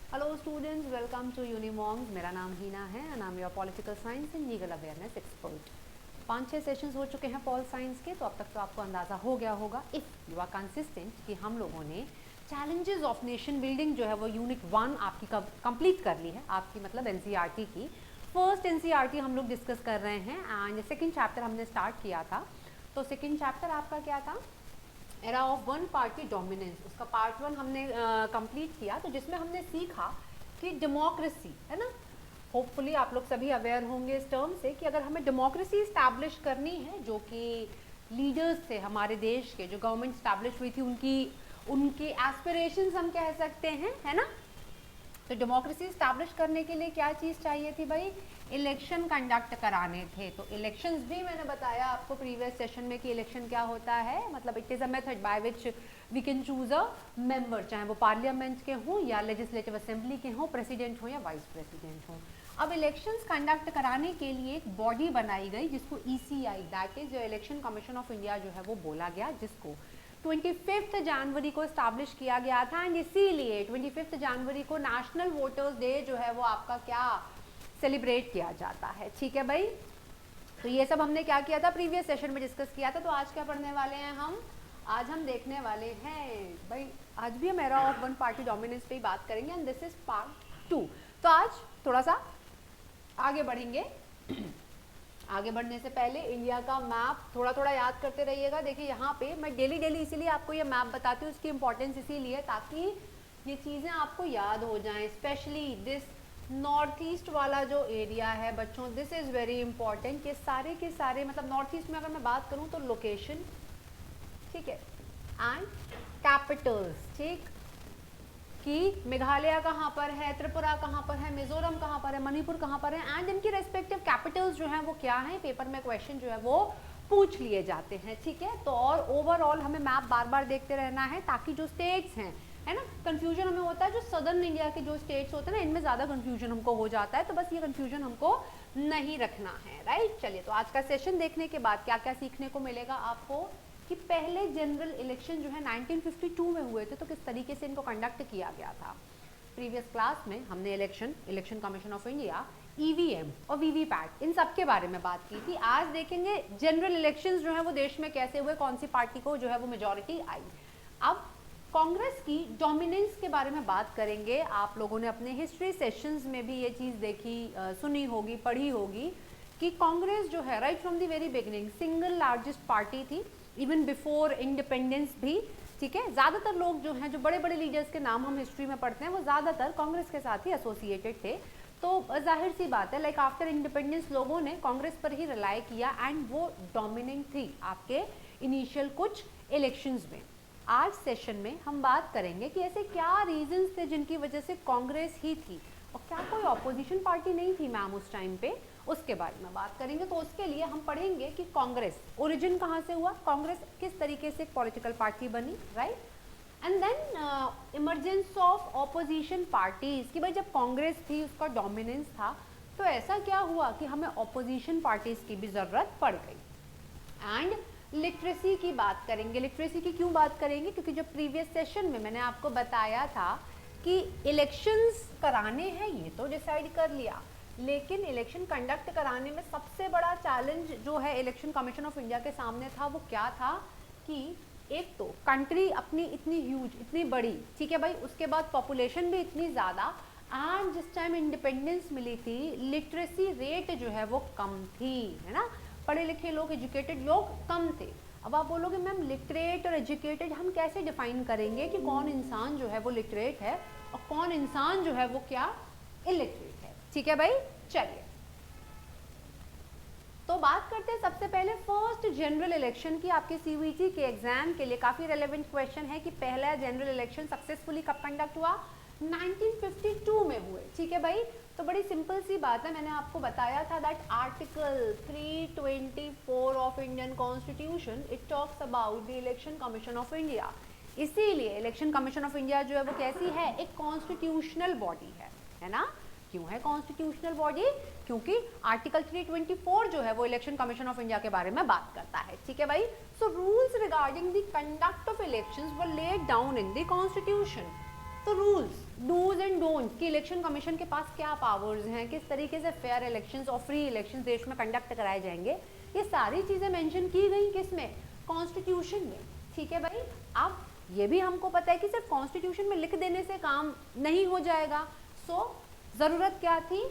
Hello students, welcome to Unimonks. मेरा नाम हीना है and I am your political science and legal awareness expert. 5-6 sessions हो चुके हैं पॉल साइंस के, तो अब तक तो आपको अंदाज़ा हो गया होगा इफ़ यू आर कंसिस्टेंट कि हम लोगों ने चैलेंजेस ऑफ नेशन बिल्डिंग जो है वो यूनिट 1 आपकी कंप्लीट कर ली है। आपकी मतलब एनसीईआरटी की फर्स्ट एनसीईआरटी हम लोग डिस्कस कर रहे हैं एंड सेकेंड चैप्टर हमने स्टार्ट किया था। तो सेकेंड चैप्टर आपका क्या था? Era of one party dominance. उसका पार्ट 1 हमने कंप्लीट किया, तो जिसमें हमने सीखा कि डेमोक्रेसी है ना। होपफुली आप लोग सभी अवेयर होंगे इस टर्म से कि अगर हमें डेमोक्रेसी इस्टेब्लिश करनी है, जो कि लीडर्स थे हमारे देश के, जो गवर्नमेंट इस्टेब्लिश हुई थी, उनकी एस्पिरेशंस हम कह सकते हैं, है ना। तो डेमोक्रेसी इस्टेब्लिश करने के लिए क्या चीज़ चाहिए थी भाई? इलेक्शन कंडक्ट कराने थे। तो इलेक्शंस भी मैंने बताया आपको प्रीवियस सेशन में कि इलेक्शन क्या होता है, मतलब it is a method by which we can choose a member, चाहे वो पार्लियामेंट के हों या लेजिस्लेटिव असेंबली के हों, प्रेसिडेंट हों या वाइस प्रेसिडेंट हों। अब इलेक्शंस कंडक्ट कराने के लिए एक बॉडी बनाई गई जिसको ECI, that is election commission of India जो है वो बोला गया, जिसको 25 जनवरी को इस्टेब्लिश किया गया था। एंड इसीलिए 25 जनवरी को नेशनल वोटर्स डे जो है वो आपका क्या सेलिब्रेट किया जाता है। ठीक है भाई, तो ये सब हमने क्या किया था, प्रीवियस सेशन में डिस्कस किया था। तो आज क्या पढ़ने वाले हैं हम? आज हम देखने वाले हैं भाई, आज भी हम era of one party dominance पे ही बात करेंगे एंड दिस इज पार्ट 2। तो आज थोड़ा सा आगे बढ़ेंगे। आगे बढ़ने से पहले इंडिया का मैप थोड़ा थोड़ा याद करते रहिएगा। देखिए यहाँ पे मैं डेली इसीलिए आपको ये मैप बताती हूँ, इसकी इंपॉर्टेंस इसीलिए ताकि ये चीज़ें आपको याद हो जाएं। स्पेशली दिस नॉर्थ ईस्ट वाला जो एरिया है बच्चों, दिस इज़ वेरी इंपॉर्टेंट। ये सारे के सारे मतलब नॉर्थ ईस्ट में अगर मैं बात करूँ तो लोकेशन, ठीक है, एंड कैपिटल्स, ठीक, कि मेघालय कहाँ पर है, त्रिपुरा कहाँ पर है, मिजोरम कहाँ पर है, मणिपुर कहाँ पर है, एंड इनकी रेस्पेक्टिव कैपिटल्स जो हैं वो क्या हैं। पेपर में क्वेश्चन जो है वो पूछ लिए जाते हैं, ठीक है। तो और ओवरऑल हमें मैप बार बार देखते रहना है ताकि जो स्टेट्स हैं, है ना, कंफ्यूजन हमें होता है, जो सदर्न इंडिया के जो स्टेट्स होते हैं ना, इनमें ज़्यादा कंफ्यूजन हमको हो जाता है, तो बस ये कंफ्यूजन हमको नहीं रखना है, राइट। चलिए, तो आज का सेशन देखने के बाद क्या क्या सीखने को मिलेगा आपको कि पहले जनरल इलेक्शन जो है 1952 में हुए थे, तो किस तरीके से इनको कंडक्ट किया गया था। प्रीवियस क्लास में हमने election commission of India, EVM और वीवीपैट, इन सब के बारे में बात की थी। आज देखेंगे जनरल इलेक्शंस जो है वो देश में कैसे हुए, कौन सी पार्टी को जो है वो मेजॉरिटी आई। अब कांग्रेस की डोमिनेंस के बारे में बात करेंगे। आप लोगों ने अपने हिस्ट्री सेशंस में भी ये चीज़ देखी, सुनी होगी, पढ़ी होगी कि कांग्रेस जो है right from the very beginning single largest party थी, इवन बिफोर इंडिपेंडेंस भी, ठीक है। ज़्यादातर लोग जो हैं, जो बड़े बड़े लीडर्स के नाम हम हिस्ट्री में पढ़ते हैं, वो ज़्यादातर कांग्रेस के साथ ही एसोसिएटेड थे। तो जाहिर सी बात है, लाइक आफ्टर इंडिपेंडेंस लोगों ने कांग्रेस पर ही रिलाई किया एंड वो डोमिनेंट थी आपके इनिशियल कुछ इलेक्शंस में। आज सेशन में हम बात करेंगे कि ऐसे क्या रीजंस थे जिनकी वजह से कांग्रेस ही थी, और क्या कोई ऑपोजिशन पार्टी नहीं थी मैम उस टाइम पे, उसके बारे में बात करेंगे। तो उसके लिए हम पढ़ेंगे कि कांग्रेस ओरिजिन कहाँ से हुआ, कांग्रेस किस तरीके से पॉलिटिकल पार्टी बनी, right, and then emergence of opposition parties, कि भाई जब कांग्रेस थी उसका डोमिनेंस था, तो ऐसा क्या हुआ कि हमें ऑपोजिशन पार्टीज की भी ज़रूरत पड़ गई। एंड लिटरेसी की बात करेंगे। लिटरेसी की क्यों बात करेंगे? क्योंकि जो प्रीवियस सेशन में मैंने आपको बताया था कि इलेक्शंस कराने हैं, ये तो डिसाइड कर लिया, लेकिन इलेक्शन कंडक्ट कराने में सबसे बड़ा चैलेंज जो है इलेक्शन कमीशन ऑफ इंडिया के सामने था, वो क्या था कि एक तो कंट्री अपनी इतनी ह्यूज, इतनी बड़ी, ठीक है भाई, उसके बाद पॉपुलेशन भी इतनी ज़्यादा, एंड जिस टाइम इंडिपेंडेंस मिली थी लिटरेसी रेट जो है वो कम थी, है ना, पढ़े लिखे लोग, एजुकेटेड लोग कम थे। अब आप बोलोगे मैम लिटरेट और एजुकेटेड हम कैसे डिफाइन करेंगे कि कौन इंसान जो है वो लिटरेट है और कौन इंसान जो है वो क्या इलिटरेट है, ठीक है भाई। चलिए, तो बात करते हैं सबसे पहले फर्स्ट जनरल इलेक्शन की। आपके सीयूईटी के एग्जाम के लिए काफ़ी रेलेवेंट क्वेश्चन है कि पहला जनरल इलेक्शन सक्सेसफुली कब कंडक्ट हुआ? 1952 में हुए, ठीक है भाई। तो बड़ी सिंपल सी बात है, मैंने आपको बताया था that article 324 of Indian constitution it talks about the election commission of India. इसीलिए इलेक्शन कमीशन ऑफ इंडिया जो है वो कैसी है, एक कॉन्स्टिट्यूशनल बॉडी है ना। क्यों है कॉन्स्टिट्यूशनल बॉडी? क्योंकि आर्टिकल 324 जो है वो इलेक्शन कमीशन ऑफ इंडिया के बारे में बात करता है, ठीक है भाई। So rules regarding the conduct of elections were laid down in the constitution. तो रूल्स, डूज एंड डोंट्स कि इलेक्शन कमीशन के पास क्या पावर्स हैं, किस तरीके से फेयर इलेक्शंस और फ्री इलेक्शंस देश में कंडक्ट कराए जाएंगे, ये सारी चीजें मेंशन की गई किसमें, कॉन्स्टिट्यूशन में। ठीक है भाई, अब ये भी हमको पता है कि सिर्फ कॉन्स्टिट्यूशन में लिख देने से काम नहीं हो जाएगा। सो जरूरत क्या थी,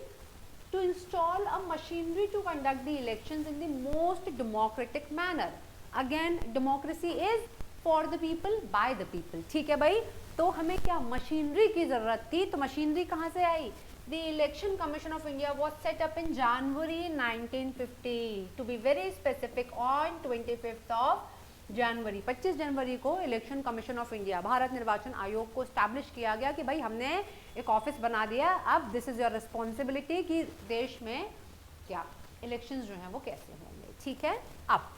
to install a machinery to conduct the elections in the most democratic manner. Again democracy is for the people by the people. ठीक है भाई, तो हमें क्या मशीनरी की जरूरत थी, तो मशीनरी कहाँ से आई, the election commission of India was set up in January 1950, to be very specific on 25 of January, 25 जनवरी को election commission of India, Bharat निर्वाचन आयोग को स्टैब्लिश किया गया कि भाई हमने एक ऑफिस बना दिया, अब दिस इज योर रिस्पॉन्सिबिलिटी कि देश में क्या इलेक्शंस जो हैं वो कैसे होंगे। ठीक है, अब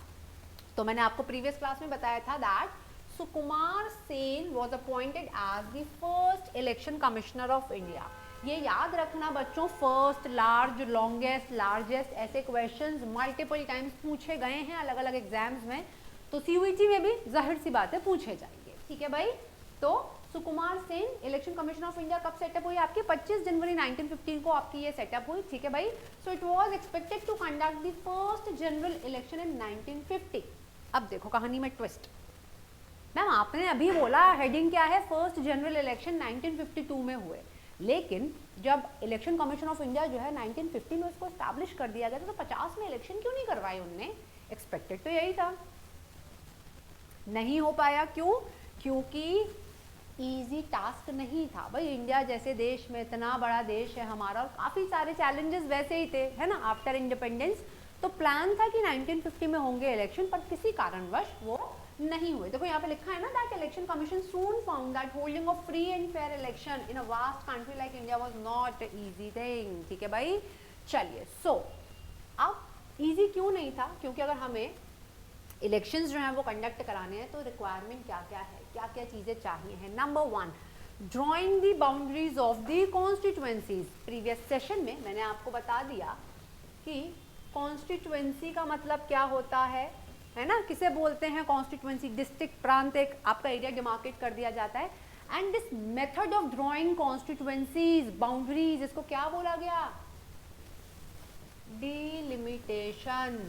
तो मैंने आपको प्रीवियस क्लास में बताया था that Sukumar Sen was appointed as the first election commissioner of India. ये याद रखना बच्चों, फर्स्ट, लार्ज, लॉन्गेस्ट, लार्जेस्ट, ऐसे क्वेश्चंस मल्टीपल टाइम्स पूछे गए हैं अलग अलग एग्जाम्स में, तो सीयूईटी में भी जाहिर सी बातें पूछे जाएंगे। ठीक है भाई, तो Sukumar Sen election commission of India कब सेटअप हुई आपकी, 25 जनवरी 1915 को आपकी ये सेटअप हुई। ठीक है भाई, so it was expected to conduct the first general election in 1950। अब देखो कहानी में ट्विस्ट, मैम आपने अभी बोला हेडिंग क्या है, फर्स्ट जनरल इलेक्शन 1952 में हुए, लेकिन जब इलेक्शन कमीशन ऑफ इंडिया जो है 1950 में उसको एस्टैब्लिश कर दिया गया था, तो 50 में इलेक्शन क्यों नहीं करवाए उनने, एक्सपेक्टेड तो यही था, नहीं हो पाया। क्यों, क्योंकि इजी टास्क नहीं था भाई, इंडिया जैसे देश में, इतना बड़ा देश है हमारा और काफ़ी सारे चैलेंजेस वैसे ही थे, है ना, आफ्टर इंडिपेंडेंस। तो प्लान था कि 1950 में होंगे इलेक्शन, पर किसी कारणवश वो नहीं हुए। देखो यहाँ पे लिखा है ना, that election commission soon found that holding of free and fair election in a vast country like India was not easy thing. ठीक है भाई, चलिए, सो अब इजी क्यों नहीं था, क्योंकि अगर हमें इलेक्शंस जो हैं वो कंडक्ट कराने हैं तो रिक्वायरमेंट क्या क्या है, क्या क्या चीज़ें चाहिए हैं। Number 1, drawing the boundaries of the constituencies. Previous session में मैंने आपको बता दिया कि कॉन्स्टिट्यूएंसी का मतलब क्या होता है ना, किसे बोलते हैं कॉन्स्टिट्यूएंसी, डिस्ट्रिक्ट, प्रांत, एक आपका एरिया डिमार्केट कर दिया जाता है। And this method of drawing constituencies, boundaries, इसको क्या बोला गया, डिलिमिटेशन।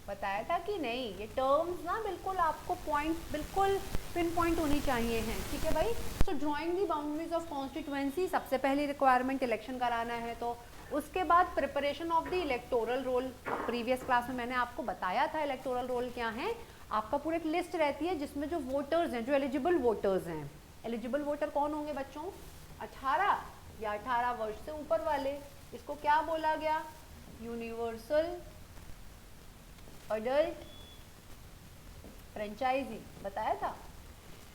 बताया था कि नहीं, ये टर्म्स ना बिल्कुल आपको पॉइंट बिल्कुल पिन पॉइंट होनी चाहिए हैं। ठीक है भाई, सो drawing the boundaries of constituency, सबसे पहली रिक्वायरमेंट इलेक्शन कराना है, तो उसके बाद preparation of the electoral roll. Previous class में मैंने आपको बताया था इलेक्टोरल रोल क्या है, आपका पूरी एक लिस्ट रहती है जिसमें जो वोटर्स हैं, जो एलिजिबल वोटर्स हैं, एलिजिबल वोटर कौन होंगे बच्चों, 18 या 18 वर्ष से ऊपर वाले, इसको क्या बोला गया, यूनिवर्सल अडल्ट फ्रेंचाइजी, बताया था,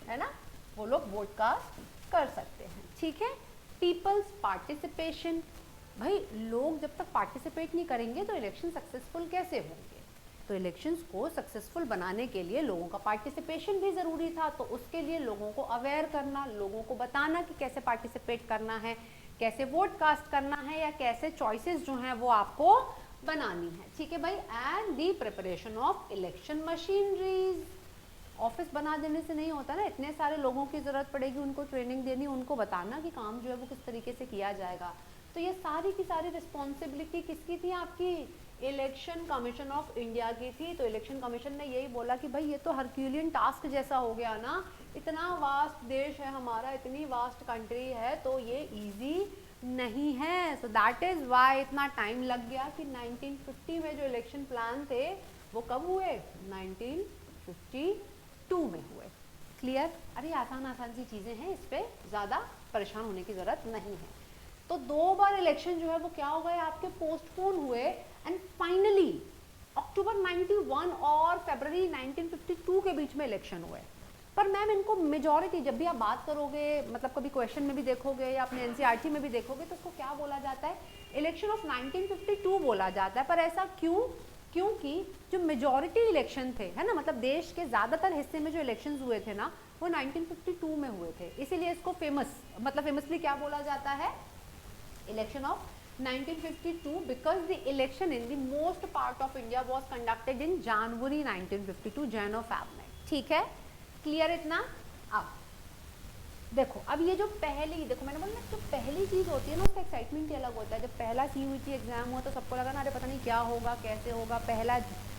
है ना, वो लोग वोट कास्ट कर सकते हैं। ठीक है, पीपल्स पार्टिसिपेशन, भाई लोग जब तक पार्टिसिपेट नहीं करेंगे तो इलेक्शन सक्सेसफुल कैसे होंगे, तो इलेक्शंस को सक्सेसफुल बनाने के लिए लोगों का पार्टिसिपेशन भी ज़रूरी था, तो उसके लिए लोगों को अवेयर करना, लोगों को बताना कि कैसे पार्टिसिपेट करना है, कैसे वोट कास्ट करना है, या कैसे चॉइसेस जो हैं वो आपको बनानी है। ठीक है भाई, and the preparation of election machineries. Office बना देने से नहीं होता ना, इतने सारे लोगों की ज़रूरत पड़ेगी, उनको ट्रेनिंग देनी, उनको बताना कि काम जो है वो किस तरीके से किया जाएगा, तो ये सारी की सारी रिस्पॉन्सिबिलिटी किसकी थी, आपकी इलेक्शन कमीशन ऑफ इंडिया की थी। तो इलेक्शन कमीशन ने यही बोला कि भाई ये तो हरक्यूलियन टास्क जैसा हो गया ना, इतना वास्ट देश है हमारा, इतनी वास्ट कंट्री है, तो ये ईजी नहीं है। सो दैट इज़ वाई इतना टाइम लग गया कि 1950 में जो इलेक्शन प्लान थे वो कब हुए, 1952 में हुए। क्लियर, अरे आसान आसान सी चीज़ें हैं, इस पर ज़्यादा परेशान होने की ज़रूरत नहीं है। तो 2 बार इलेक्शन जो है वो क्या हो गए आपके, पोस्टपोन हुए, एंड फाइनली अक्टूबर 91 और फरवरी 1952 के बीच में इलेक्शन हुए। पर मैम इनको मेजॉरिटी, जब भी आप बात करोगे, मतलब कभी क्वेश्चन में भी देखोगे या अपने एनसीईआरटी में भी देखोगे, तो उसको क्या बोला जाता है, इलेक्शन ऑफ 1952 बोला जाता है। पर ऐसा क्यों, क्योंकि जो मेजॉरिटी इलेक्शन थे, है ना, मतलब देश के ज़्यादातर हिस्से में जो इलेक्शंस हुए थे ना वो 1952 में हुए थे, इसीलिए इसको फेमस, मतलब फेमसली क्या बोला जाता है, election of 1952, because the election in the most part of India was conducted in January 1952, Jan और Feb में। ठीक है, क्लियर इतना। अब देखो अब ये जो पहली, देखो मैंने बोला ना, जो पहली चीज़ होती है ना उसका एक्साइटमेंट ही अलग होता है। जब पहला CUET एग्जाम हुआ तो सबको लगा ना अरे पता नहीं क्या होगा कैसे होगा,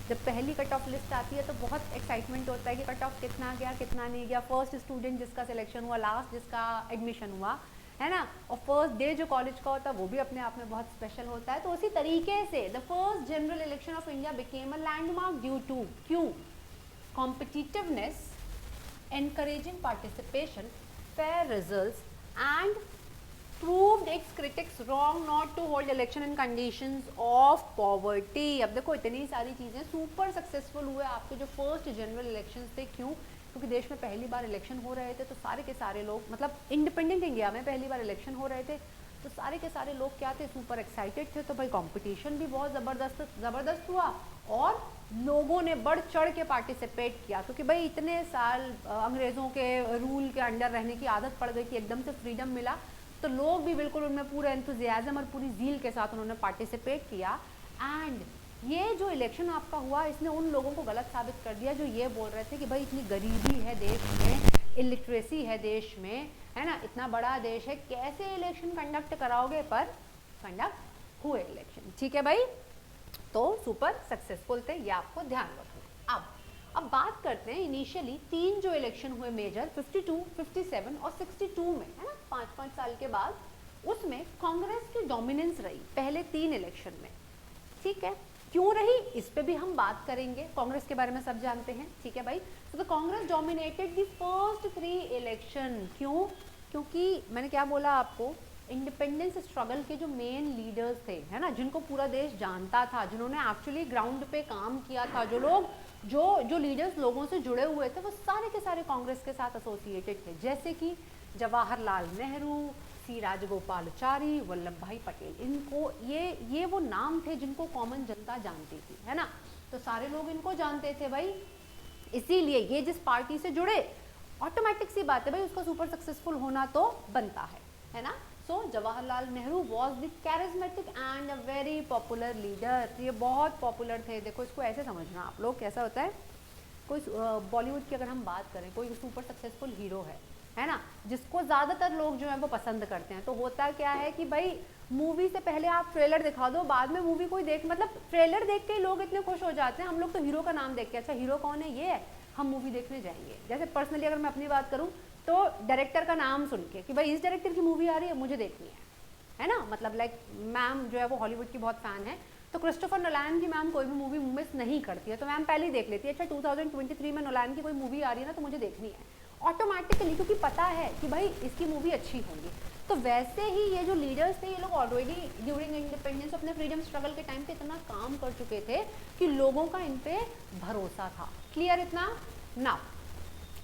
जब पहली कट ऑफ लिस्ट आती है तो बहुत एक्साइटमेंट होता है कि कट ऑफ कितना गया कितना नहीं गया, फर्स्ट स्टूडेंट जिसका सिलेक्शन हुआ, लास्ट जिसका एडमिशन हुआ, है ना, और फर्स्ट डे जो कॉलेज का होता है वो भी अपने आप में बहुत स्पेशल होता है। तो उसी तरीके से the first general election of India became a landmark due to क्यों, competitiveness, encouraging participation, fair results, and proved its critics wrong not to hold election in conditions of poverty। अब देखो इतनी सारी चीज़ें सुपर सक्सेसफुल हुए आपके जो first general elections थे। क्यों? क्योंकि देश में पहली बार इलेक्शन हो रहे थे तो सारे के सारे लोग, मतलब इंडिपेंडेंट इंडिया में पहली बार इलेक्शन हो रहे थे तो सारे के सारे लोग क्या थे, सुपर एक्साइटेड थे। तो भाई कंपटीशन भी बहुत ज़बरदस्त हुआ और लोगों ने बढ़ चढ़ के पार्टिसिपेट किया, क्योंकि भाई इतने साल अंग्रेज़ों के रूल के अंडर रहने की आदत पड़ गई थी, एकदम से फ्रीडम मिला तो लोग भी बिल्कुल उनमें पूरे एंथुजियाज्म और पूरी जील के साथ उन्होंने पार्टिसिपेट किया। एंड ये जो इलेक्शन आपका हुआ इसने उन लोगों को गलत साबित कर दिया जो ये बोल रहे थे कि भाई इतनी गरीबी है देश में, इलिटरेसी है देश में, है ना, इतना बड़ा देश है, कैसे इलेक्शन कंडक्ट कराओगे, पर कंडक्ट हुए इलेक्शन। ठीक है भाई, तो सुपर सक्सेसफुल थे, ये आपको ध्यान रखना। अब बात करते हैं इनिशियली 3 जो इलेक्शन हुए मेजर 52, 57 और 62 में, है ना, 5-5 साल के बाद, उसमें कांग्रेस की डोमिनेंस रही पहले 3 इलेक्शन में। ठीक है, क्यों रही इस पे भी हम बात करेंगे, कांग्रेस के बारे में सब जानते हैं। ठीक है भाई, तो Congress dominated the first 3 election. क्यों? क्योंकि मैंने क्या बोला आपको, इंडिपेंडेंस स्ट्रगल के जो मेन लीडर्स थे, है ना, जिनको पूरा देश जानता था, जिन्होंने एक्चुअली ग्राउंड पे काम किया था, जो लीडर्स लोगों से जुड़े हुए थे, वो सारे के सारे कांग्रेस के साथ एसोसिएटेड थे, जैसे कि जवाहरलाल नेहरू, सी राजगोपालचारी, वल्लभ भाई पटेल। इनको ये वो नाम थे जिनको कॉमन जनता जानती थी, है ना, तो सारे लोग इनको जानते थे भाई। इसीलिए ये जिस पार्टी से जुड़े, ऑटोमेटिक सी बात है भाई, उसका सुपर सक्सेसफुल होना तो बनता है ना। So Jawaharlal Nehru was the charismatic and a very popular leader. ये बहुत पॉपुलर थे। देखो इसको ऐसे समझना आप लोग, कैसा होता है, कोई बॉलीवुड की अगर हम बात करें, कोई सुपर सक्सेसफुल हीरो है ना, जिसको ज़्यादातर लोग जो है वो पसंद करते हैं, तो होता क्या है कि भाई मूवी से पहले आप ट्रेलर दिखा दो, बाद में मूवी कोई देख, मतलब ट्रेलर देख के लोग इतने खुश हो जाते हैं, हम लोग तो हीरो का नाम देख के, अच्छा हीरो कौन है, ये है, हम मूवी देखने जाएंगे। जैसे पर्सनली अगर मैं अपनी बात करूँ तो डायरेक्टर का नाम सुन के कि भाई इस डायरेक्टर की मूवी आ रही है, मुझे देखनी है ना, मतलब लाइक मैम जो है वो हॉलीवुड की बहुत फ़ैन है, तो क्रिस्टोफर नोलान की मैम कोई भी मूवी मिस नहीं करती है, तो मैम पहले ही देख लेती है, अच्छा 2023 में नोलान की कोई मूवी आ रही है ना तो मुझे देखनी है ऑटोमेटिकली, क्योंकि पता है कि भाई इसकी मूवी अच्छी होगी। तो वैसे ही ये जो लीडर्स थे, ये लोग ऑलरेडी ड्यूरिंग इंडिपेंडेंस अपने फ्रीडम स्ट्रगल के टाइम पे इतना काम कर चुके थे कि लोगों का इन पे भरोसा था। क्लियर इतना? Now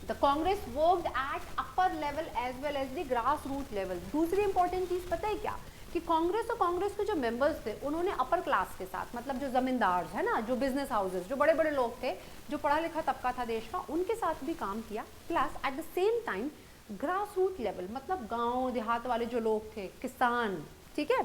the Congress worked at upper level as well as the grass root level. दूसरी इंपॉर्टेंट चीज़ पता है क्या, कि कांग्रेस और कांग्रेस के जो मेंबर्स थे उन्होंने अपर क्लास के साथ, मतलब जो जमींदार है ना, जो बिजनेस हाउसेस, जो बड़े बड़े लोग थे, जो पढ़ा लिखा तबका था देश का, उनके साथ भी काम किया। Plus at the same time grass root level, मतलब गांव देहात वाले जो लोग थे, किसान, ठीक है,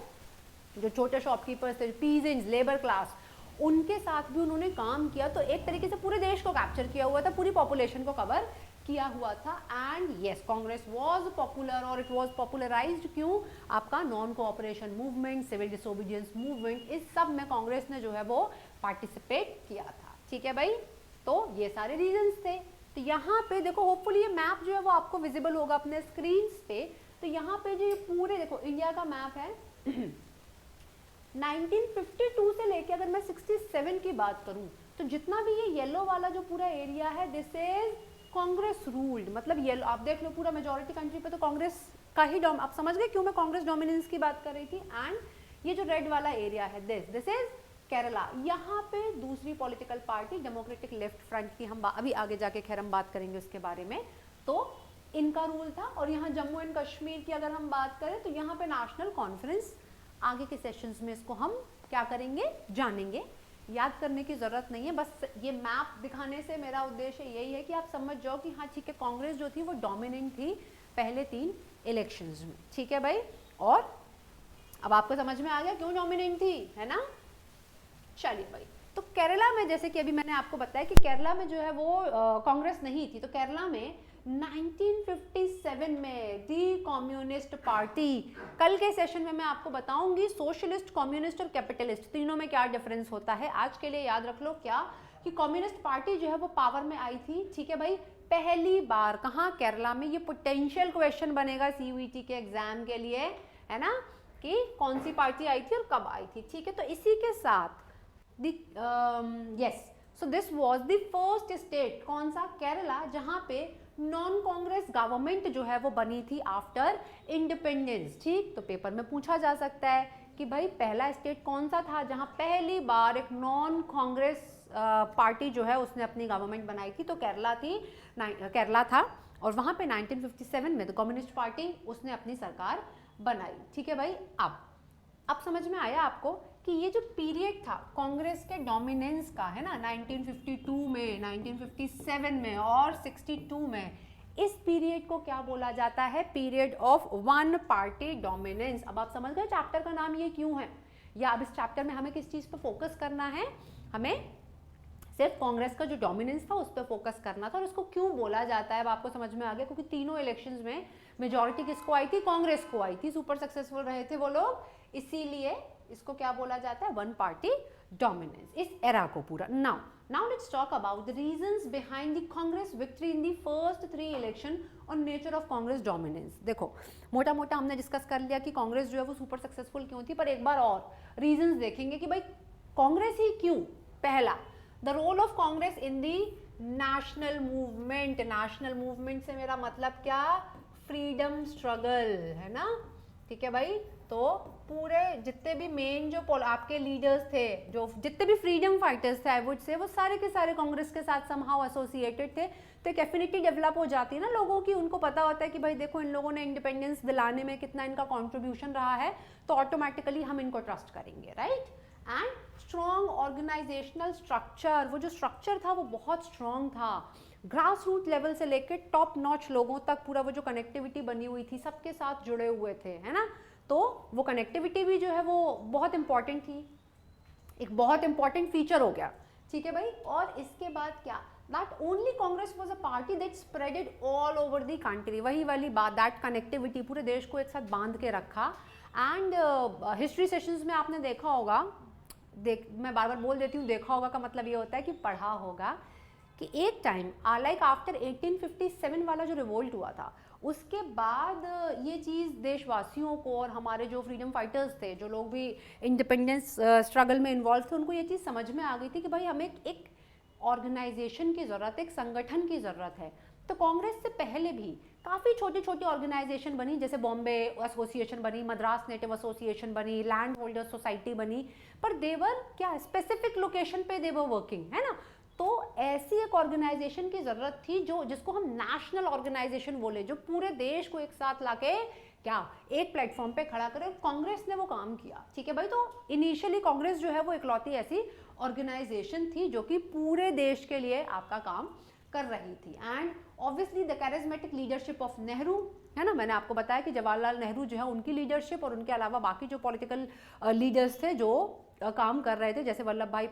जो छोटे शॉपकीपर्स थे, पीजेंट्स, लेबर क्लास, उनके साथ भी उन्होंने काम किया। तो एक तरीके से पूरे देश को कैप्चर किया हुआ था, पूरी पॉपुलेशन को कवर किया हुआ था। And yes, Congress was popular और इट वाज पॉपुलराइज्ड। क्यों? आपका non cooperation movement, civil disobedience movement, इस सब में कांग्रेस ने जो है वो पार्टिसिपेट किया था। ठीक है भाई, तो ये सारे रीजंस थे। तो यहाँ पे देखो, होपफुली ये मैप जो है वो आपको विजिबल होगा अपने स्क्रीन पे। तो यहाँ पे जो ये पूरे देखो इंडिया का मैप है 1952 से लेके अगर मैं 67 की बात करूं तो जितना भी ये येलो वाला जो पूरा एरिया है, दिस इज कांग्रेस रूल्ड, मतलब येलो आप देख लो पूरा मेजॉरिटी कंट्री पे तो कांग्रेस का ही आप समझ गए क्यों मैं कांग्रेस डोमिनेंस की बात कर रही थी। एंड ये जो रेड वाला एरिया है, दिस इज केरला। यहाँ पे दूसरी political party democratic left front की हम अभी आगे जाके खैर हम बात करेंगे उसके बारे में, तो इनका रूल था। और यहाँ जम्मू एंड कश्मीर की अगर हम बात करें तो यहाँ पे नेशनल कॉन्फ्रेंस, आगे के सेशंस में इसको हम क्या करेंगे, जानेंगे, याद करने की ज़रूरत नहीं है। बस ये मैप दिखाने से मेरा उद्देश्य यही है कि आप समझ जाओ कि हाँ ठीक है, कांग्रेस जो थी वो डोमिनेंट थी पहले 3 इलेक्शंस में। ठीक है भाई, और अब आपको समझ में आ गया क्यों डोमिनेंट थी, है ना। चलिए भाई, तो केरला में जैसे कि अभी मैंने आपको बताया कि केरला में जो है वो कांग्रेस नहीं थी, तो केरला में 1957 1957 में दी कम्युनिस्ट पार्टी, कल के सेशन में मैं आपको बताऊंगी सोशलिस्ट, कम्युनिस्ट और कैपिटलिस्ट तीनों में क्या डिफरेंस होता है। आज के लिए याद रख लो क्या कि कम्युनिस्ट पार्टी जो है वो पावर में आई थी, ठीक है भाई, पहली बार कहाँ, केरला में। ये पोटेंशियल क्वेश्चन बनेगा सीयूईटी के एग्जाम के लिए, है ना, कि कौन सी पार्टी आई थी और कब आई थी, ठीक है। तो इसी के साथ yes, so this was the first state, कौन सा, केरला, जहां पे नॉन कांग्रेस गवर्नमेंट जो है वो बनी थी आफ्टर इंडिपेंडेंस, ठीक। तो पेपर में पूछा जा सकता है कि भाई पहला स्टेट कौन सा था जहां पहली बार एक नॉन कांग्रेस पार्टी जो है उसने अपनी गवर्नमेंट बनाई थी। तो केरला थी, केरला था, और वहां पे 1957 में द कम्युनिस्ट पार्टी उसने अपनी सरकार बनाई, ठीक है भाई। अब समझ में आया आपको कि ये जो पीरियड था कांग्रेस के डोमिनेंस का, है ना, 1952 में, 1957 में और 62 में, इस पीरियड को क्या बोला जाता है, period of one party dominance. अब आप समझ गए चैप्टर का नाम ये क्यों है, या अब इस चैप्टर में हमें किस चीज पे फोकस करना है, हमें सिर्फ कांग्रेस का जो डोमिनेंस था उस पर फोकस करना था, और उसको क्यों बोला जाता है अब आपको समझ में आ गया, क्योंकि तीनों इलेक्शंस में मेजॉरिटी किसको आई थी, कांग्रेस को आई थी, सुपर सक्सेसफुल रहे थे वो लोग, इसीलिए इसको क्या बोला जाता है, वन पार्टी डोमिनेंस, इस एरा को पूरा। Now let's talk about the reasons behind the Congress victory in the first 3 election और नेचर ऑफ कांग्रेस डोमिनेंस। देखो मोटा मोटा हमने डिस्कस कर लिया कि कांग्रेस जो है वो सुपर सक्सेसफुल क्यों थी, पर एक बार और रीजंस देखेंगे कि भाई कांग्रेस ही क्यों। पहला, the role of Congress in the national movement. National movement से मेरा मतलब क्या, फ्रीडम स्ट्रगल, है ना, ठीक है भाई। तो पूरे जितने भी मेन जो आपके लीडर्स थे, जो जितने भी फ्रीडम फाइटर्स थे आई वुड से, वो सारे के सारे कांग्रेस के साथ समहाउ एसोसिएटेड थे। तो एक एफिनिटी डेवलप हो जाती है ना लोगों की, उनको पता होता है कि भाई देखो इन लोगों ने इंडिपेंडेंस दिलाने में कितना इनका कॉन्ट्रीब्यूशन रहा है, तो ऑटोमेटिकली हम इनको ट्रस्ट करेंगे, right. And strong organizational structure, वो जो स्ट्रक्चर था वो बहुत स्ट्रॉन्ग था, ग्रास रूट लेवल से लेकर टॉप नॉच लोगों तक पूरा वो जो कनेक्टिविटी बनी हुई थी, सबके साथ जुड़े हुए थे, है ना। तो वो कनेक्टिविटी भी जो है वो बहुत इंपॉर्टेंट थी, एक बहुत इंपॉर्टेंट फीचर हो गया, ठीक है भाई। और इसके बाद क्या, that only Congress was a party that spreaded all over the country, वही वाली बात, दैट कनेक्टिविटी पूरे देश को एक साथ बांध के रखा। एंड हिस्ट्री सेशंस में आपने देखा होगा, मैं बार बार बोल देती हूँ, देखा होगा का मतलब ये होता है कि पढ़ा होगा, कि एक टाइम लाइक आफ्टर 1857 वाला जो रिवोल्ट हुआ था, उसके बाद ये चीज़ देशवासियों को और हमारे जो फ्रीडम फाइटर्स थे, जो लोग भी इंडिपेंडेंस स्ट्रगल में इन्वॉल्व थे, उनको ये चीज़ समझ में आ गई थी कि भाई हमें एक ऑर्गेनाइजेशन की ज़रूरत है, एक संगठन की ज़रूरत है। तो कांग्रेस से पहले भी काफ़ी छोटी छोटी ऑर्गेनाइजेशन बनी, जैसे बॉम्बे एसोसिएशन बनी, मद्रास नेटिव एसोसिएशन बनी, लैंड होल्डर सोसाइटी बनी, पर देवर क्या स्पेसिफिक लोकेशन पे देवर वर्किंग, है ना। तो ऐसी एक ऑर्गेनाइजेशन की जरूरत थी जो जिसको हम नेशनल ऑर्गेनाइजेशन बोले, जो पूरे देश को एक साथ लाके क्या एक प्लेटफॉर्म पे खड़ा करे। कांग्रेस ने वो काम किया, ठीक है भाई। तो इनिशियली कांग्रेस जो है वो इकलौती ऐसी ऑर्गेनाइजेशन थी जो कि पूरे देश के लिए आपका काम कर रही थी। And obviously the charismatic leadership of Nehru, है ना, मैंने आपको बताया कि जवाहरलाल नेहरू जो है उनकी लीडरशिप, और उनके अलावा बाकी जो पॉलिटिकल लीडर्स थे जो काम कर रहे थे, जैसे वल्लभ भाई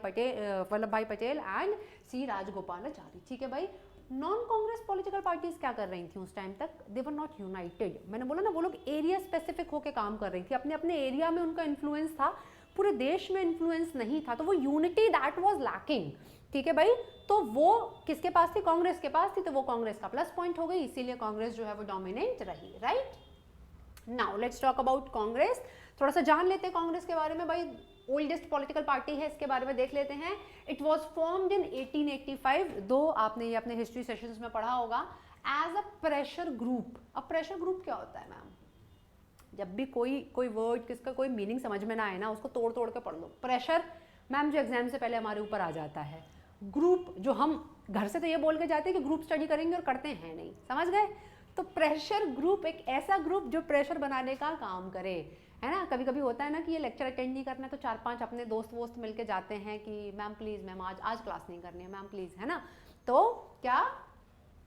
पटेल एंड सी राजगोपालाचारी, ठीक है भाई। नॉन कांग्रेस पॉलिटिकल पार्टीज क्या कर रही थी उस टाइम तक, दे वर नॉट यूनाइटेड। मैंने बोला ना वो लोग एरिया स्पेसिफिक होकर काम कर रही थी, अपने अपने एरिया में उनका इन्फ्लुएंस था, पूरे देश में इन्फ्लुएंस नहीं था। तो वो यूनिटी दैट वाज लैकिंग, ठीक है भाई। तो वो किसके पास थी, कांग्रेस के पास थी, तो वो कांग्रेस का प्लस पॉइंट हो गई, इसीलिए कांग्रेस जो है वो डोमिनेंट रही, right. Now let's talk about Congress, थोड़ा सा जान लेते हैं कांग्रेस के बारे में भाई। ओल्डेस्ट पॉलिटिकल पार्टी है, इसके बारे में देख लेते हैं। इट वाज फॉर्म्ड इन 1885, दो आपने ये अपने हिस्ट्री सेशंस में पढ़ा होगा, एज अ प्रेशर ग्रुप। अब प्रेशर ग्रुप क्या होता है मैम, जब भी कोई वर्ड किसका कोई मीनिंग समझ में ना आए ना, उसको तोड़ तोड़ के पढ़ लो। प्रेशर मैम जो एग्जाम से पहले हमारे ऊपर आ जाता है, ग्रुप जो हम घर से तो ये बोल के जाते हैं कि ग्रुप स्टडी करेंगे और करते हैं नहीं, समझ गए। तो प्रेशर ग्रुप एक ऐसा ग्रुप जो प्रेशर बनाने का काम करे, है ना। कभी कभी होता है ना कि ये लेक्चर अटेंड नहीं करना है, तो 4-5 अपने दोस्त वोस्त मिलके जाते हैं कि मैम प्लीज़, मैम आज क्लास नहीं करनी है, मैम प्लीज़, है ना। तो क्या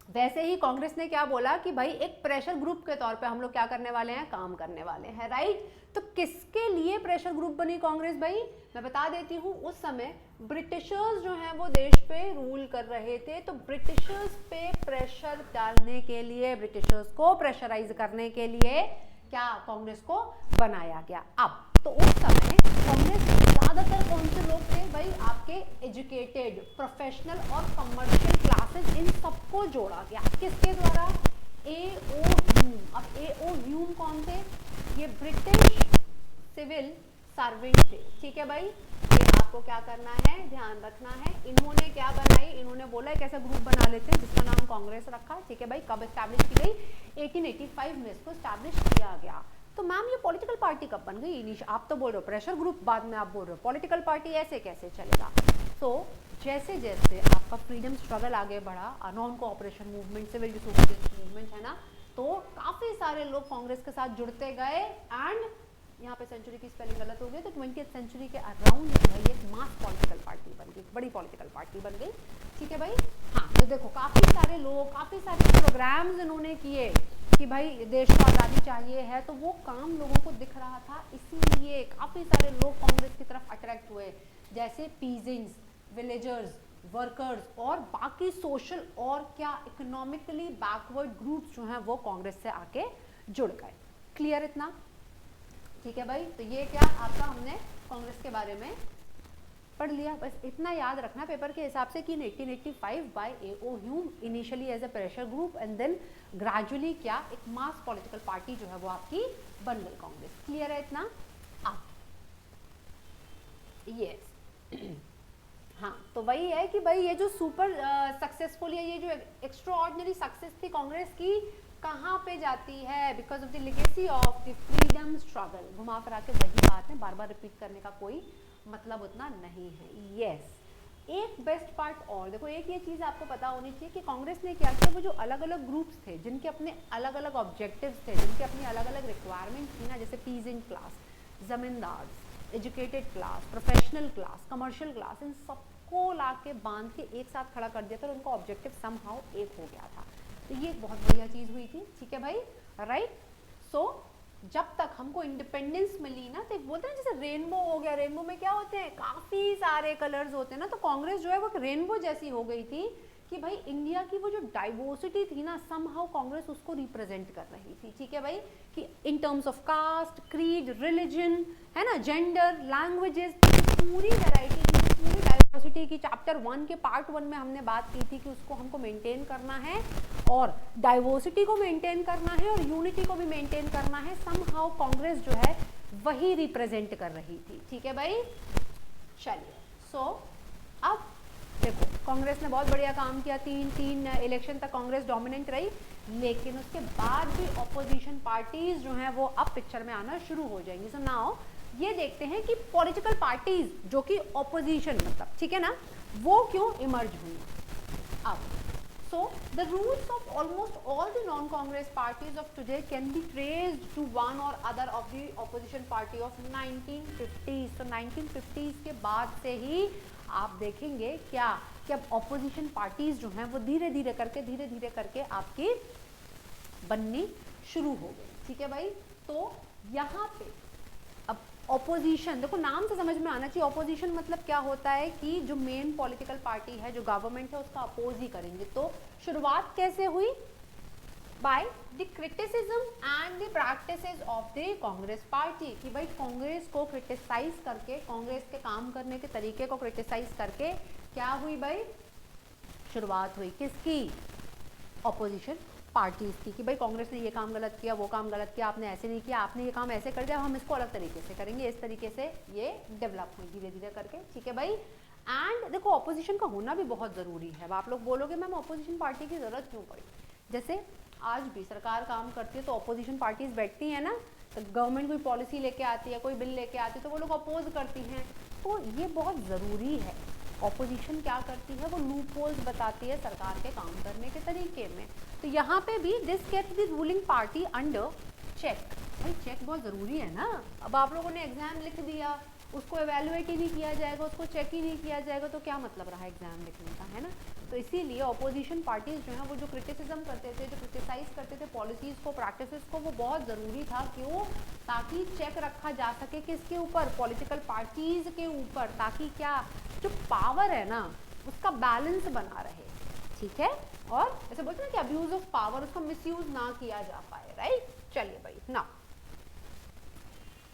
वैसे ही कांग्रेस ने क्या बोला कि भाई एक प्रेशर ग्रुप के तौर पे हम लोग क्या करने वाले हैं, काम करने वाले हैं, राइट। तो किसके लिए प्रेशर ग्रुप बनी कांग्रेस भाई, मैं बता देती हूँ। उस समय ब्रिटिशर्स जो हैं वो देश पे रूल कर रहे थे, तो ब्रिटिशर्स पे प्रेशर डालने के लिए, ब्रिटिशर्स को प्रेशराइज करने के लिए क्या कांग्रेस को बनाया गया। अब तो उस समय कांग्रेस ज्यादातर कौन से लोग थे भाई, आपके एजुकेटेड, प्रोफेशनल और कमर्शियल क्लासेस, इन सबको जोड़ा गया। किसके द्वारा, A.O. ह्यूम। अब A.O. ह्यूम कौन थे, ये ब्रिटिश सिविल सर्वेंट थे, ठीक है भाई। ये आपको क्या करना है, ध्यान रखना है। इन्होंने क्या बनाई, इन्होंने बोला एक ऐसा ग्रुप बना लेते हैं जिसका नाम कांग्रेस रखा, ठीक है भाई। कब स्टैब्लिश की गई, 1885 में इसको स्टैब्लिश किया गया। तो मैम ये पॉलिटिकल पार्टी कब बन गई, आप तो बोल रहे हो प्रेशर ग्रुप, बाद में आप बोल रहे हो पॉलिटिकल पार्टी, ऐसे कैसे चलेगा। तो जैसे जैसे आपका फ्रीडम स्ट्रगल आगे बढ़ा, non cooperation movement, civil disobedience movement है ना, तो काफी सारे लोग कांग्रेस के साथ जुड़ते गए। एंड यहाँ पे सेंचुरी की स्पेलिंग गलत हो गई, तो 20th सेंचुरी के अराउंड जो है ये मास पॉलिटिकल पार्टी बन गई, बड़ी पॉलिटिकल पार्टी बन गई, ठीक है भाई। हाँ, तो देखो काफी सारे लोग, काफी सारे प्रोग्राम्स इन्होंने किए कि भाई देश को आज़ादी चाहिए है, तो वो काम लोगों को दिख रहा था, इसीलिए काफी सारे लोग कांग्रेस की तरफ अट्रैक्ट हुए, जैसे पीजेंट्स, विलेजर्स, वर्कर्स और बाकी सोशल और क्या इकोनॉमिकली बैकवर्ड ग्रुप्स जो हैं वो कांग्रेस से आके जुड़ गए। क्लियर इतना, ठीक है भाई। तो ये क्या आपका हमने कांग्रेस के बारे में पढ़ लिया, बस इतना याद रखना पेपर के हिसाब से कि 1885 by A.O. Hume, initially as a pressure group and then gradually क्या एक मास पॉलिटिकल पार्टी जो है वो आपकी बन गई कांग्रेस। क्लियर है इतना। अब यस हाँ, तो वही है कि भाई ये जो सुपर सक्सेसफुल है, ये जो एक्स्ट्रा ऑर्डिनरी सक्सेस थी कांग्रेस की, कहाँ पे जाती है, because of the legacy of the freedom struggle. घुमा फिरा के वही बात है, बार बार रिपीट करने का कोई मतलब उतना नहीं है। यस, एक बेस्ट पार्ट और देखो, एक ये चीज़ आपको पता होनी चाहिए कि कांग्रेस ने क्या किया, वो जो अलग अलग ग्रुप्स थे जिनके अपने अलग अलग ऑब्जेक्टिव्स थे, जिनके अपनी अलग अलग रिक्वायरमेंट थी ना, जैसे peasant class, zamindar, educated class, professional class, commercial class, इन सबको ला के बांध के एक साथ खड़ा कर दिया था और उनका ऑब्जेक्टिव समहाउ एक हो गया था। तो ये एक बहुत बढ़िया चीज़ हुई थी, ठीक है भाई, राइट। सो जब तक हमको इंडिपेंडेंस मिली ना, तो बोलते हैं जैसे रेनबो हो गया, रेनबो में क्या होते हैं, काफ़ी सारे कलर्स होते हैं ना, तो कांग्रेस जो है वो रेनबो जैसी हो गई थी कि भाई इंडिया की वो जो डाइवर्सिटी थी ना, समहाउ कांग्रेस उसको रिप्रेजेंट कर रही थी, ठीक है भाई, कि in terms of caste, creed, religion, है ना, जेंडर, लैंग्वेजेस, पूरी वैरायटी की, पूरी डाइवर्सिटी की चैप्टर 1 के पार्ट 1 में हमने बात की थी कि उसको हमको मेंटेन करना है, और डाइवर्सिटी को मेंटेन करना है और यूनिटी को भी मेंटेन करना है। समहाउ कांग्रेस जो है वही रिप्रेजेंट कर रही थी, ठीक है भाई। चलिए, सो अब देखो कांग्रेस ने बहुत बढ़िया काम किया, तीन इलेक्शन तक कांग्रेस डोमिनेंट रही, लेकिन उसके बाद भी ऑपोजिशन पार्टीज जो हैं वो अब पिक्चर में आना शुरू हो जाएंगी। सो नाउ ये देखते हैं कि पॉलिटिकल पार्टीज जो कि ऑपोजिशन मतलब, ठीक है ना, वो क्यों इमर्ज हुई। अब so the roots of almost all the non-Congress parties of today can be traced to one or other of the opposition party of 1950s। तो 1950s के बाद से ही आप देखेंगे क्या कि अब ऑपोजिशन पार्टीज जो हैं वो धीरे धीरे करके आपकी बननी शुरू हो गई, ठीक है भाई। तो यहाँ पे अब ऑपोजिशन देखो, नाम से समझ में आना चाहिए, ऑपोजिशन मतलब क्या होता है कि जो मेन पॉलिटिकल पार्टी है, जो गवर्नमेंट है, उसका अपोज ही करेंगे। तो शुरुआत कैसे हुई, by the criticism and the practices of the Congress party, कि भाई कांग्रेस को क्रिटिसाइज करके, कांग्रेस के काम करने के तरीके को क्रिटिसाइज करके क्या हुई भाई, शुरुआत हुई किसकी, ऑपोजिशन पार्टीज की, कि भाई कांग्रेस ने ये काम गलत किया, वो काम गलत किया, आपने ऐसे नहीं किया, आपने ये काम ऐसे कर दिया, हम इसको अलग तरीके से करेंगे, इस तरीके से ये डेवलप हुई धीरे धीरे करके, ठीक है भाई। एंड देखो ऑपोजिशन का होना भी बहुत ज़रूरी है। अब आप लोग बोलोगे मैम ऑपोजिशन पार्टी की ज़रूरत क्यों पड़ी, जैसे आज भी सरकार काम करती है तो ऑपोजिशन पार्टीज बैठती है ना, तो गवर्नमेंट कोई पॉलिसी लेके आती है, कोई बिल लेके आती है, तो वो लोग अपोज करती हैं, तो ये बहुत ज़रूरी है। ऑपोजिशन क्या करती है, वो लूप होल्स बताती है सरकार के काम करने के तरीके में। तो यहाँ पे भी this kept the ruling party under check. भाई चेक बहुत ज़रूरी है ना। अब आप लोगों ने एग्जाम लिख दिया उसको एवेल्युएट ही नहीं किया जाएगा, उसको चेक ही नहीं किया जाएगा, तो क्या मतलब रहा एग्जाम लिखने का, है ना। तो इसीलिए ऑपोजिशन पार्टीज जो है वो जो क्रिटिसिज्म करते थे, जो क्रिटिसाइज करते थे पॉलिसीज़ को, प्रैक्टिसेस को, वो बहुत ज़रूरी था। क्यों? ताकि चेक रखा जा सके किसके ऊपर, पॉलिटिकल पार्टीज़ के ऊपर, ताकि क्या जो पावर है ना उसका बैलेंस बना रहे, ठीक है। और ऐसे बोलते हैं ना कि अब्यूज ऑफ पावर, उसका मिसयूज ना किया जा पाए, राइट। चलिए भाई ना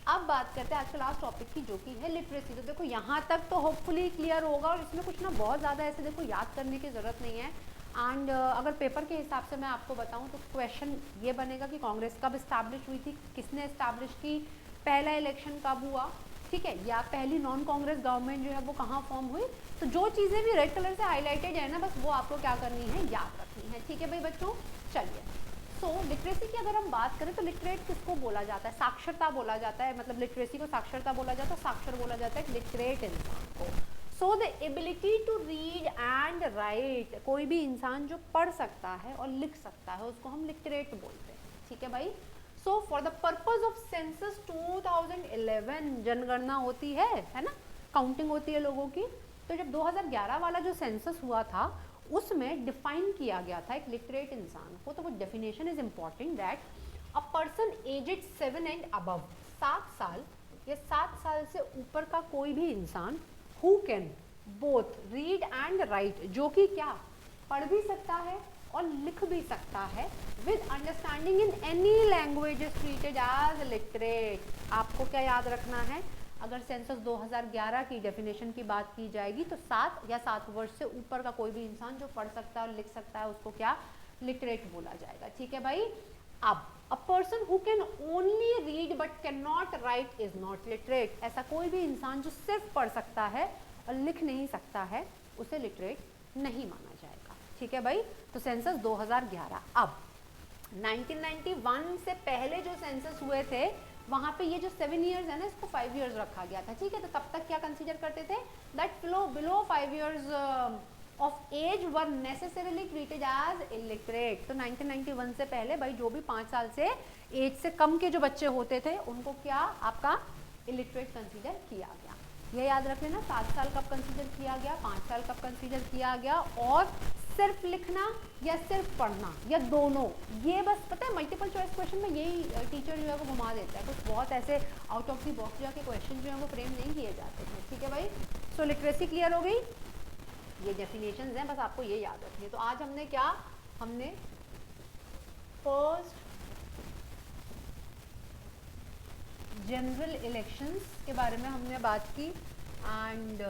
अब बात करते हैं आज का लास्ट टॉपिक की, जो कि है लिटरेसी। तो देखो यहाँ तक तो होपफुली क्लियर होगा, और इसमें कुछ ना बहुत ज़्यादा ऐसे देखो याद करने की ज़रूरत नहीं है। एंड अगर पेपर के हिसाब से मैं आपको बताऊँ तो क्वेश्चन ये बनेगा कि कांग्रेस कब इस्टेब्लिश हुई थी, किसने इस्टेब्लिश की, पहला इलेक्शन कब हुआ, ठीक है, या पहली नॉन कांग्रेस गवर्नमेंट जो है वो कहाँ फॉर्म हुई। तो जो चीज़ें भी रेड कलर से हाईलाइटेड है ना, बस वो आपको क्या करनी है, याद रखनी है, ठीक है भाई बच्चों। चलिए, सो लिटरेसी की अगर हम बात करें तो लिटरेट किसको बोला जाता है, साक्षरता बोला जाता है, मतलब लिटरेसी को साक्षरता बोला जाता है, साक्षर बोला जाता है लिटरेट इंसान को। So the ability to read and write, कोई भी इंसान जो पढ़ सकता है और लिख सकता है उसको हम लिटरेट बोलते हैं, ठीक है भाई। So for the purpose of census 2011 जनगणना होती है ना, काउंटिंग होती है लोगों की। तो जब 2011 वाला जो सेंसस हुआ था उसमें डिफाइन किया गया था एक लिटरेट इंसान को। तो वो definition is important, that a person aged 7 and above, 7 साल या 7 साल से ऊपर का कोई भी इंसान, who can both read and right, जो कि क्या पढ़ भी सकता है और लिख भी सकता है, with understanding in any language is treated as literate. आपको क्या याद रखना है, अगर सेंसस 2011 की डेफिनेशन की बात की जाएगी तो 7 या 7 वर्ष से ऊपर का कोई भी इंसान जो पढ़ सकता है और लिख सकता है उसको क्या, लिटरेट बोला जाएगा, ठीक है भाई। अब a person who can only read but can not right is not literate, ऐसा कोई भी इंसान जो सिर्फ पढ़ सकता है और लिख नहीं सकता है उसे लिटरेट नहीं माना जाएगा, ठीक है भाई। तो सेंसस 2011। अब 1991 से पहले जो सेंसस हुए थे वहाँ पे ये जो 7 इयर्स है ना, इसको 5 इयर्स रखा गया था, ठीक है। तो तब तक क्या कंसीडर करते थे, that below 5 years of age were necessarily treated as illiterate. तो 1991 से पहले भाई जो भी 5 साल से एज से कम के जो बच्चे होते थे उनको क्या आपका इलिटरेट कंसीडर किया गया। ये याद रख लेना, 7 साल कब कंसीडर किया गया, 5 साल कब कंसीडर किया गया, और सिर्फ लिखना या सिर्फ पढ़ना या दोनों, ये बस पता है मल्टीपल चॉइस क्वेश्चन में यही टीचर जो है वो घुमा देता है, कुछ बहुत ऐसे आउट ऑफ द बॉक्स जाके क्वेश्चन जो है वो फ्रेम नहीं किए जाते हैं, ठीक है भाई। सो लिटरेसी क्लियर हो गई, ये डेफिनेशंस हैं, बस आपको ये याद रखनी है। तो आज हमने क्या, हमने फर्स्ट जनरल इलेक्शंस के बारे में हमने बात की, एंड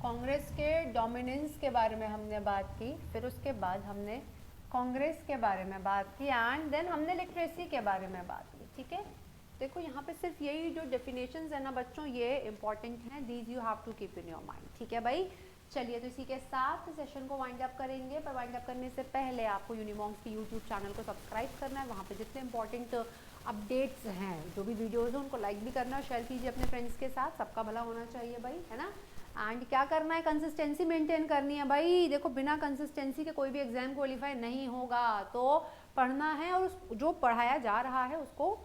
कांग्रेस के डोमिनेंस के बारे में हमने बात की, फिर उसके बाद हमने कांग्रेस के बारे में बात की, एंड देन हमने लिटरेसी के बारे में बात की, ठीक है। देखो यहाँ पे सिर्फ यही जो डेफिनेशंस है ना बच्चों, ये इंपॉर्टेंट हैं, these you have to keep in your mind, ठीक है भाई। चलिए, तो इसी के साथ सेशन को वाइंड अप करेंगे, पर वाइंड अप करने से पहले आपको यूनिमॉन्क्स की यूट्यूब चैनल को सब्सक्राइब करना है। वहाँ पे जितने इंपॉर्टेंट अपडेट्स हैं, जो भी वीडियोज़ हैं, उनको लाइक भी करना है, शेयर कीजिए अपने फ्रेंड्स के साथ, सबका भला होना चाहिए भाई, है ना। एंड क्या करना है, कंसिस्टेंसी मेंटेन करनी है भाई। देखो बिना कंसिस्टेंसी के कोई भी एग्जाम क्वालिफाई नहीं होगा, तो पढ़ना है और जो पढ़ाया जा रहा है उसको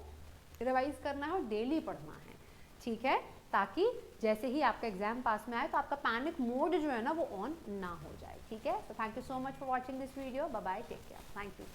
रिवाइज करना है और डेली पढ़ना है, ठीक है, ताकि जैसे ही आपका एग्जाम पास में आए तो आपका पैनिक मोड जो है ना वो ऑन ना हो जाए, ठीक है। So thank you so much for watching this video, bye bye, take care, thank you.